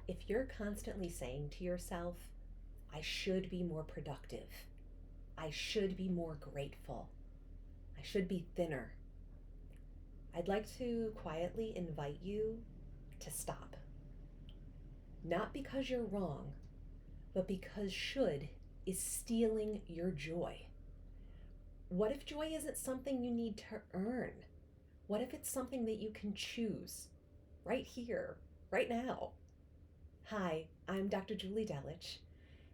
If you're constantly saying to yourself, I should be more productive, I should be more grateful, I should be thinner, I'd like to quietly invite you to stop. Not because you're wrong, but because should is stealing your joy. What if joy isn't something you need to earn? What if it's something that you can choose right here, right now? Hi, I'm Dr. Julie Delich,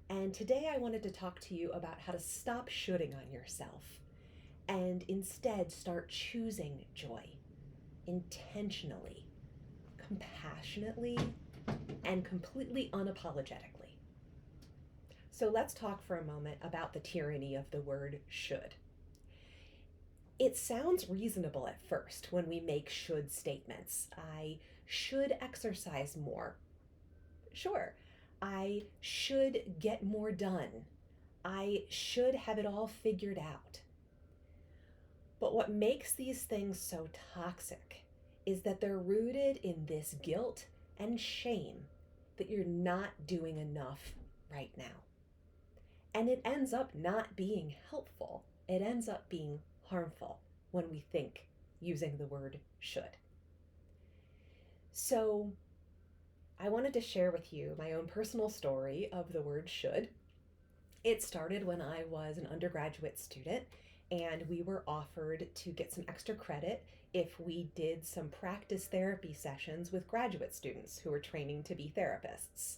and today I wanted to talk to you about how to stop shoulding on yourself and instead start choosing joy intentionally, compassionately, and completely unapologetically. So let's talk for a moment about the tyranny of the word should. It sounds reasonable at first when we make should statements. I should exercise more. Sure. I should get more done. I should have it all figured out. But what makes these things so toxic is that they're rooted in this guilt and shame that you're not doing enough right now. And it ends up not being helpful. It ends up being harmful when we think using the word should. So I wanted to share with you my own personal story of the word should. It started when I was an undergraduate student and we were offered to get some extra credit if we did some practice therapy sessions with graduate students who were training to be therapists.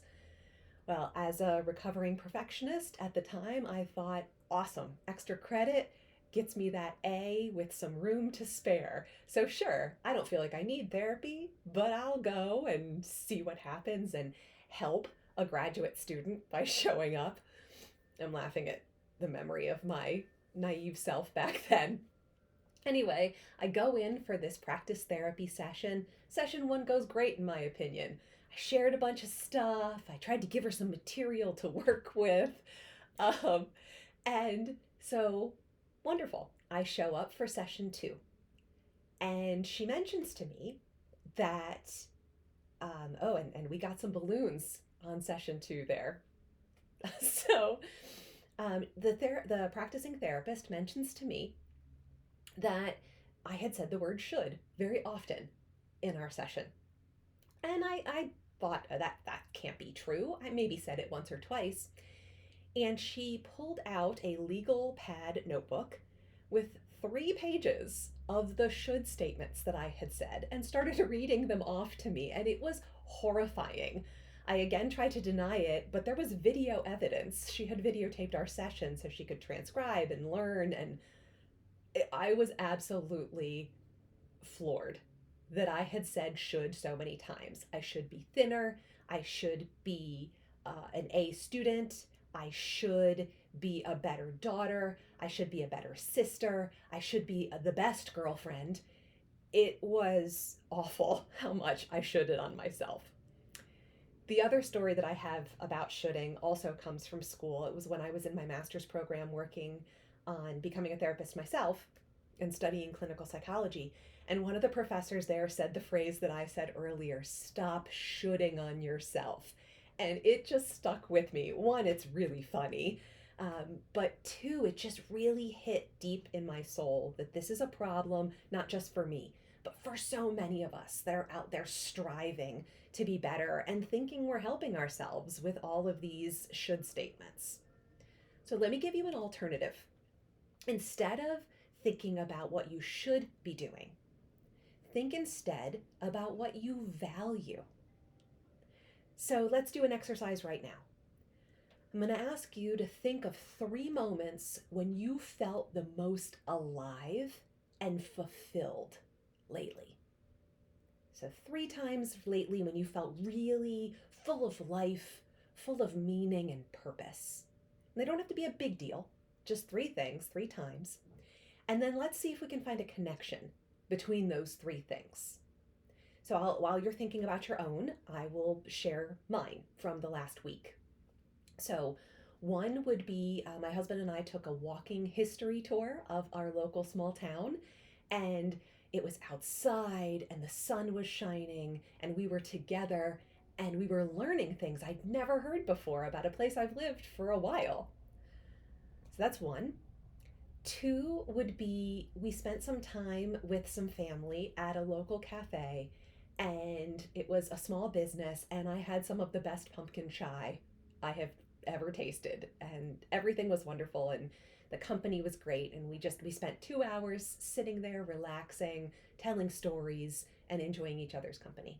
Well, as a recovering perfectionist at the time, I thought, awesome, extra credit gets me that A with some room to spare. So sure, I don't feel like I need therapy, but I'll go and see what happens and help a graduate student by showing up. I'm laughing at the memory of my naive self back then. Anyway, I go in for this practice therapy session. Session one goes great, in my opinion. I shared a bunch of stuff. I tried to give her some material to work with. And so, wonderful. I show up for session two. And she mentions to me that, and we got some balloons on session two there. So, the practicing therapist mentions to me that I had said the word should very often in our session. And I thought that can't be true. I maybe said it once or twice. And she pulled out a legal pad notebook with 3 pages of the should statements that I had said and started reading them off to me. And it was horrifying. I again tried to deny it, but there was video evidence. She had videotaped our session so she could transcribe and learn. And I was absolutely floored that I had said should so many times. I should be thinner. I should be an A student. I should be a better daughter. I should be a better sister. I should be the best girlfriend. It was awful how much I shoulded on myself. The other story that I have about shoulding also comes from school. It was when I was in my master's program working on becoming a therapist myself and studying clinical psychology. And one of the professors there said the phrase that I said earlier, stop shoulding on yourself. And it just stuck with me. One, it's really funny. But two, it just really hit deep in my soul that this is a problem, not just for me, but for so many of us that are out there striving to be better and thinking we're helping ourselves with all of these should statements. So let me give you an alternative. Instead of thinking about what you should be doing, think instead about what you value. So let's do an exercise right now. I'm going to ask you to think of 3 moments when you felt the most alive and fulfilled lately. So 3 times lately when you felt really full of life, full of meaning and purpose. And they don't have to be a big deal, just 3 things, 3 times. And then let's see if we can find a connection between those 3 things. So while you're thinking about your own, I will share mine from the last week. So one would be my husband and I took a walking history tour of our local small town, and it was outside and the sun was shining and we were together And we were learning things I'd never heard before about a place I've lived for a while. So that's one. Two would be we spent some time with some family at a local cafe, and it was a small business, and I had some of the best pumpkin chai I have ever tasted, and everything was wonderful, and the company was great, and we spent 2 hours sitting there relaxing, telling stories, and enjoying each other's company.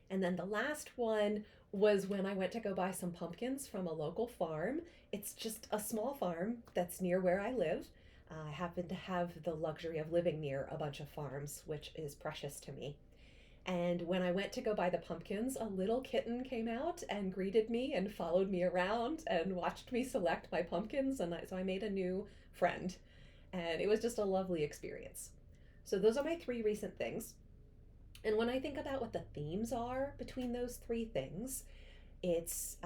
And then the last one was when I went to go buy some pumpkins from a local farm. It's just a small farm that's near where I live. I happen to have the luxury of living near a bunch of farms, which is precious to me. And when I went to go buy the pumpkins, a little kitten came out and greeted me and followed me around and watched me select my pumpkins. So I made a new friend. And it was just a lovely experience. So those are my three recent things. And when I think about what the themes are between those three things, it's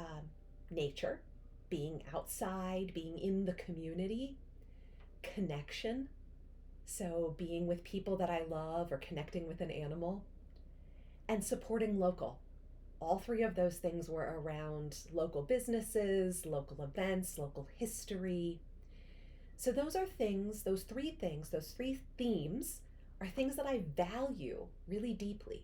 nature, being outside, being in the community, connection, so being with people that I love or connecting with an animal, and supporting local. All three of those things were around local businesses, local events, local history. So those three themes are things that I value really deeply.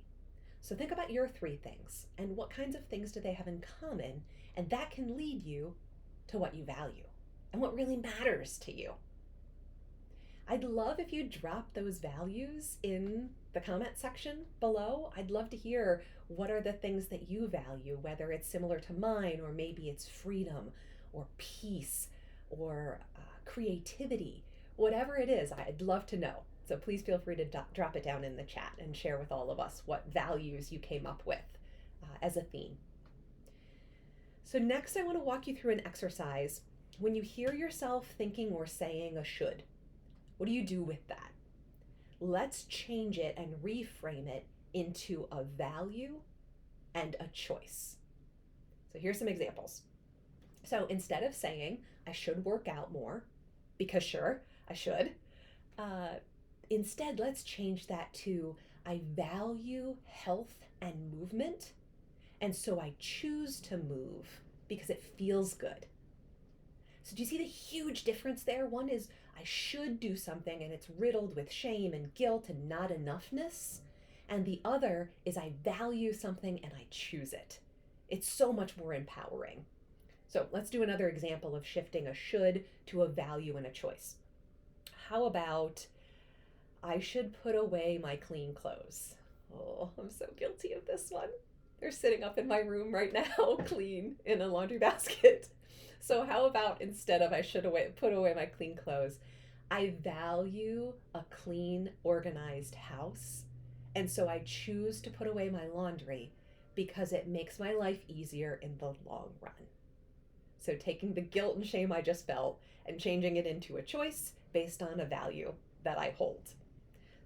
So think about your three things and what kinds of things do they have in common, and that can lead you to what you value and what really matters to you. I'd love if you drop those values in the comment section below. I'd love to hear what are the things that you value, whether it's similar to mine, or maybe it's freedom or peace or creativity. Whatever it is, I'd love to know. So please feel free to drop it down in the chat and share with all of us what values you came up with as a theme. So next, I want to walk you through an exercise. When you hear yourself thinking or saying a should, what do you do with that? Let's change it and reframe it into a value and a choice. So here's some examples. So instead of saying, I should work out more, because sure, I should, instead, let's change that to, I value health and movement, and so I choose to move because it feels good. So do you see the huge difference there? One is I should do something and it's riddled with shame and guilt and not enoughness. And the other is I value something and I choose it. It's so much more empowering. So let's do another example of shifting a should to a value and a choice. How about I should put away my clean clothes? Oh, I'm so guilty of this one. They're sitting up in my room right now, clean in a laundry basket. So how about instead of I should put away my clean clothes, I value a clean, organized house. And so I choose to put away my laundry because it makes my life easier in the long run. So taking the guilt and shame I just felt and changing it into a choice based on a value that I hold.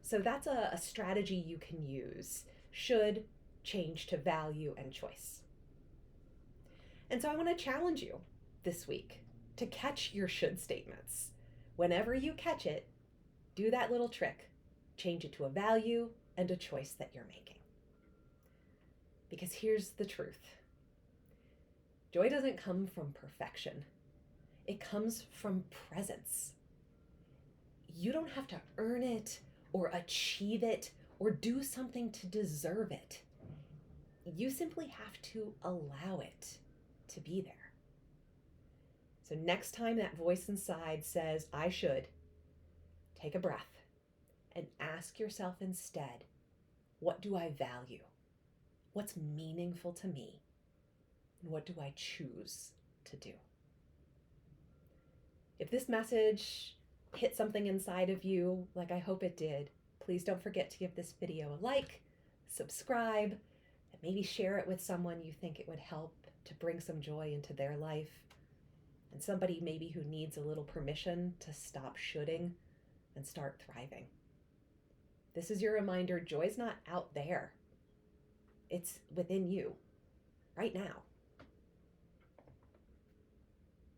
So that's a strategy you can use. Should change to value and choice. And so I want to challenge you this week to catch your should statements. Whenever you catch it, do that little trick. Change it to a value and a choice that you're making. Because here's the truth. Joy doesn't come from perfection. It comes from presence. You don't have to earn it or achieve it or do something to deserve it. You simply have to allow it to be there. So next time that voice inside says, I should, take a breath and ask yourself instead, what do I value? What's meaningful to me? And what do I choose to do? If this message hit something inside of you, like I hope it did, please don't forget to give this video a like, subscribe, and maybe share it with someone you think it would help to bring some joy into their life. And somebody maybe who needs a little permission to stop shoulding and start thriving. This is your reminder, joy's not out there. It's within you, right now.